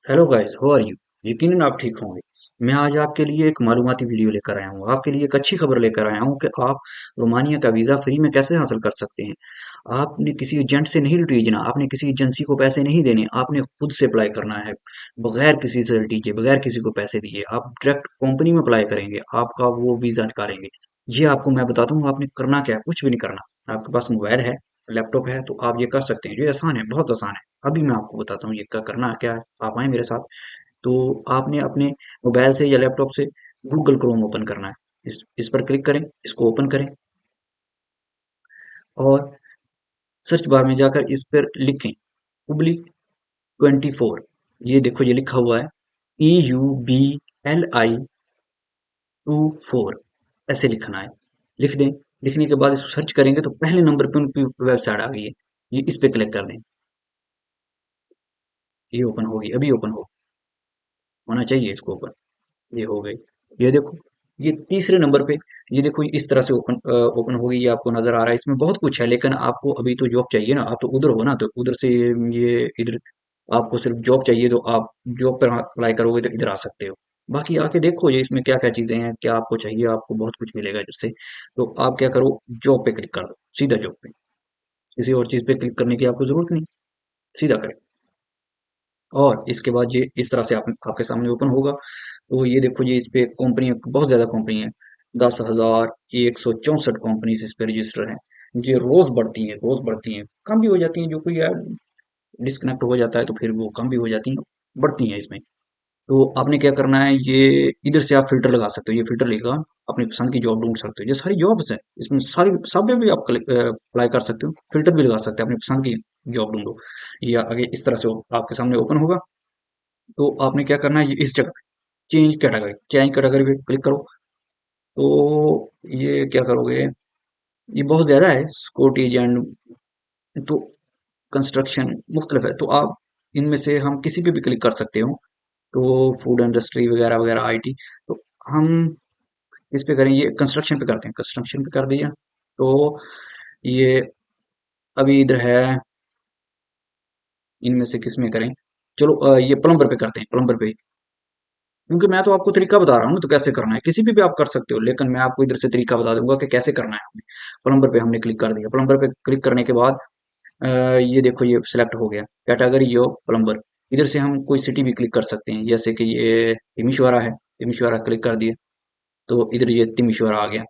Hello guys, how are you. यकीनन आप ठीक होंगे। मैं आज आपके लिए एक मालूमाती वीडियो लेकर आया हूँ। आपके लिए एक अच्छी खबर लेकर आया हूँ कि आप रोमानिया का वीज़ा फ्री में कैसे हासिल कर सकते हैं। आपने किसी एजेंट से नहीं लुटीजना, आपने किसी एजेंसी को पैसे नहीं देने, आपने खुद से अप्लाई करना है। बगैर किसी से लटीजे, बगैर किसी को पैसे दिए आप डायरेक्ट कंपनी में अप्लाई करेंगे, आपका वो वीज़ा निकालेंगे। जी आपको मैं बताता हूँ आपने करना क्या है, कुछ भी नहीं करना। आपके पास मोबाइल है, लैपटॉप है, तो आप ये कर सकते हैं। ये आसान है, बहुत आसान है। अभी मैं आपको बताता हूँ ये क्या करना क्या है। आप आए मेरे साथ। तो आपने अपने मोबाइल से या लैपटॉप से गूगल क्रोम ओपन करना है। इस पर क्लिक करें, इसको ओपन करें और सर्च बार में जाकर इस पर लिखें उबली 24। ये देखो ये लिखा हुआ है EUBLI 24 ऐसे लिखना है। लिख दें। लिखने के बाद इसको सर्च करेंगे तो पहले नंबर पे उनकी वेबसाइट आ गई है। ये इस पे क्लिक कर दें। ये ओपन होगी, अभी ओपन होना चाहिए इसको ओपन। ये हो गई। ये देखो, ये तीसरे नंबर पे, ये देखो इस तरह से ओपन हो गई। ये आपको नजर आ रहा है, इसमें बहुत कुछ है, लेकिन आपको अभी तो जॉब चाहिए ना। आप तो उधर हो ना, तो उधर से ये इधर आपको सिर्फ जॉब चाहिए, तो आप जॉब पर अप्लाई करोगे तो इधर आ सकते हो। बाकी आके देखो ये इसमें क्या क्या चीजें हैं, क्या आपको चाहिए, आपको बहुत कुछ मिलेगा जिससे। तो आप क्या करो, जॉब पे क्लिक कर दो, सीधा जॉब पे। किसी और चीज पे क्लिक करने की आपको जरूरत नहीं, सीधा करें। और इसके बाद ये इस तरह से आपके सामने ओपन होगा। तो ये देखो, ये इस पे कंपनी, बहुत ज्यादा कंपनी है। 10,164 कंपनी इस पे रजिस्टर है। ये रोज बढ़ती हैं, रोज बढ़ती हैं, कम भी हो जाती हैं। जो कोई यार डिस्कनेक्ट हो जाता है तो फिर वो कम भी हो जाती हैं, बढ़ती हैं इसमें। तो आपने क्या करना है, ये इधर से आप फिल्टर लगा सकते हो। ये फिल्टर लगा अपनी पसंद की जॉब ढूंढ सकते हो। ये सारी जॉब्स हैं, इसमें सारी सब में भी आप अप्लाई कर सकते हो। फिल्टर भी लगा सकते हो, अपनी पसंद की जॉब ढूंढो। ये आगे इस तरह से आपके सामने ओपन होगा। तो आपने क्या करना है, ये इस जगह चेंज कैटेगरी पे क्लिक करो। तो ये क्या करोगे, ये बहुत ज़्यादा है, सिक्योरिटी एंड तो कंस्ट्रक्शन मुख्तलिफ है। तो आप इनमें से हम किसी पे भी क्लिक कर सकते हो। तो फूड इंडस्ट्री वगैरह वगैरह आईटी, तो हम इस पे करें, ये कंस्ट्रक्शन पे करते हैं, कंस्ट्रक्शन पे कर दिया। तो ये अभी इधर है, इनमें से किस में करें। चलो ये प्लम्बर पे करते हैं, प्लम्बर पे। क्योंकि मैं तो आपको तरीका बता रहा हूँ ना, तो कैसे करना है किसी पे भी आप कर सकते हो, लेकिन मैं आपको इधर से तरीका बता दूंगा कि कैसे करना है हमें। प्लम्बर पे हमने क्लिक कर दिया। प्लम्बर पे क्लिक करने के बाद ये देखो ये सिलेक्ट हो गया, कैटेगरी यो प्लम्बर। इधर से हम कोई सिटी भी क्लिक कर सकते हैं, जैसे कि ये तिमिशोरा है। तिमिशोरा क्लिक कर दिए तो इधर ये तिमिशोरा आ गया।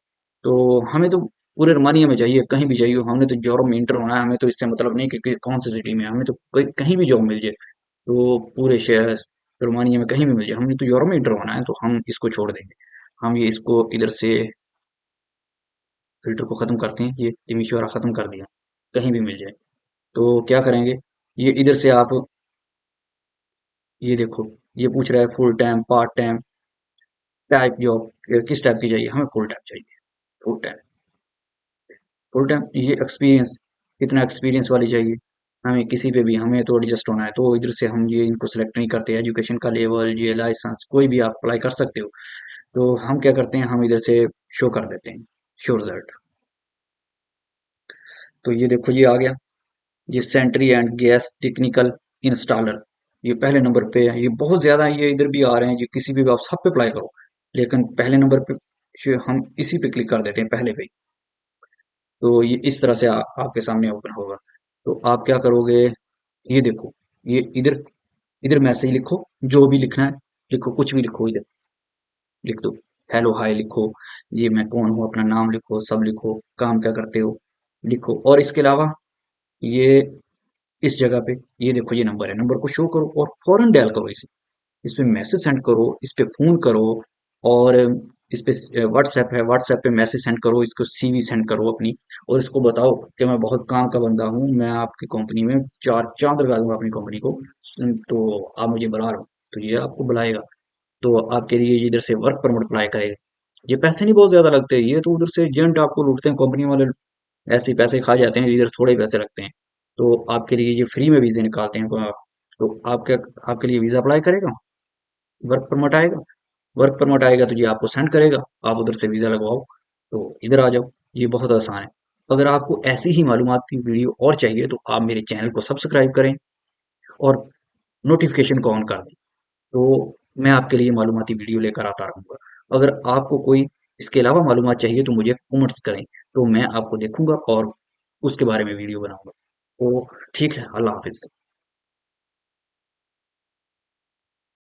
तो हमें तो पूरे रोमानिया में चाहिए, कहीं भी चाहिए। हमने तो जॉब में इंटर होना है, हमें तो इससे मतलब नहीं कि कौन सी सिटी में, हमें तो कहीं भी जॉब मिल जाए। तो पूरे शहर रोमानिया में कहीं भी मिल जाए, हमने तो यूरोप में इंटर होना है, तो हम इसको छोड़ देंगे। हम ये इसको इधर से फिल्टर को खत्म करते हैं, ये टिमिशोरा खत्म कर दिया, कहीं भी मिल जाए। तो क्या करेंगे, ये इधर से आप ये देखो, ये पूछ रहा है full time part time type job, किस टाइप की चाहिए। हमें फुल टाइम चाहिए, फुल टाइम। फुल टाइम ये एक्सपीरियंस, कितना एक्सपीरियंस वाली चाहिए। हमें किसी पे भी, हमें तो एडजस्ट होना है, तो इधर से हम ये इनको सेलेक्ट नहीं करते। एजुकेशन का लेवल, ये लाइसेंस, कोई भी आप अप्लाई कर सकते हो। तो हम क्या करते हैं, हम इधर से शो कर देते हैं, शो रिजल्ट। तो ये देखो ये आ गया, ये sentry and gas technical installer, ये पहले नंबर पे है। ये बहुत ज्यादा है, ये इधर भी आ रहे हैं। ये किसी भी आप सब पे अप्लाई करो, लेकिन पहले नंबर पे हम इसी पे क्लिक कर देते हैं, पहले पे। तो ये इस तरह से आपके सामने ओपन होगा। तो आप क्या करोगे, ये देखो, ये इधर इधर मैसेज लिखो, जो भी लिखना है लिखो, कुछ भी लिखो, इधर लिख दो। हेलो हाय लिखो, ये मैं कौन हूँ अपना नाम लिखो, सब लिखो, काम क्या करते हो लिखो। और इसके अलावा ये इस जगह पे, ये देखो ये नंबर है, नंबर को शो करो और फौरन डायल करो इसे। इस पे मैसेज सेंड करो, इस पे फोन करो। और इस पे व्हाट्सएप है, व्हाट्सएप पे मैसेज सेंड करो, इसको सीवी सेंड करो अपनी। और इसको बताओ कि मैं बहुत काम का बंदा हूँ, मैं आपकी कंपनी में चार चांद लगा दूंगा अपनी कंपनी को। तो आप मुझे बुला लो। तो ये आपको बुलाएगा, तो आपके लिए ये इधर से वर्क परमिट अप्लाई करेगा। ये पैसे नहीं बहुत ज्यादा लगते, ये तो उधर से एजेंट आपको लूटते हैं, कंपनी वाले ऐसे ही पैसे खा जाते हैं, इधर थोड़े ही पैसे लगते हैं। तो आपके लिए ये फ्री में वीजे निकालते हैं। तो आप क्या, आपके लिए वीजा अप्लाई करेगा, वर्क परमिट आएगा। वर्क परमिट आएगा तो ये आपको सेंड करेगा, आप उधर से वीजा लगवाओ, तो इधर आ जाओ। ये बहुत आसान है। अगर आपको ऐसी ही मालूमात की वीडियो और चाहिए तो आप मेरे चैनल को सब्सक्राइब करें और नोटिफिकेशन को ऑन कर दें। तो मैं आपके लिए मालूमाती वीडियो लेकर आता रहूँगा। अगर आपको कोई इसके अलावा मालूमात चाहिए तो मुझे कमेंट्स करें, तो मैं आपको देखूँगा और उसके बारे में वीडियो बनाऊँगा। तो ठीक है, अल्लाह हाफ़िज़।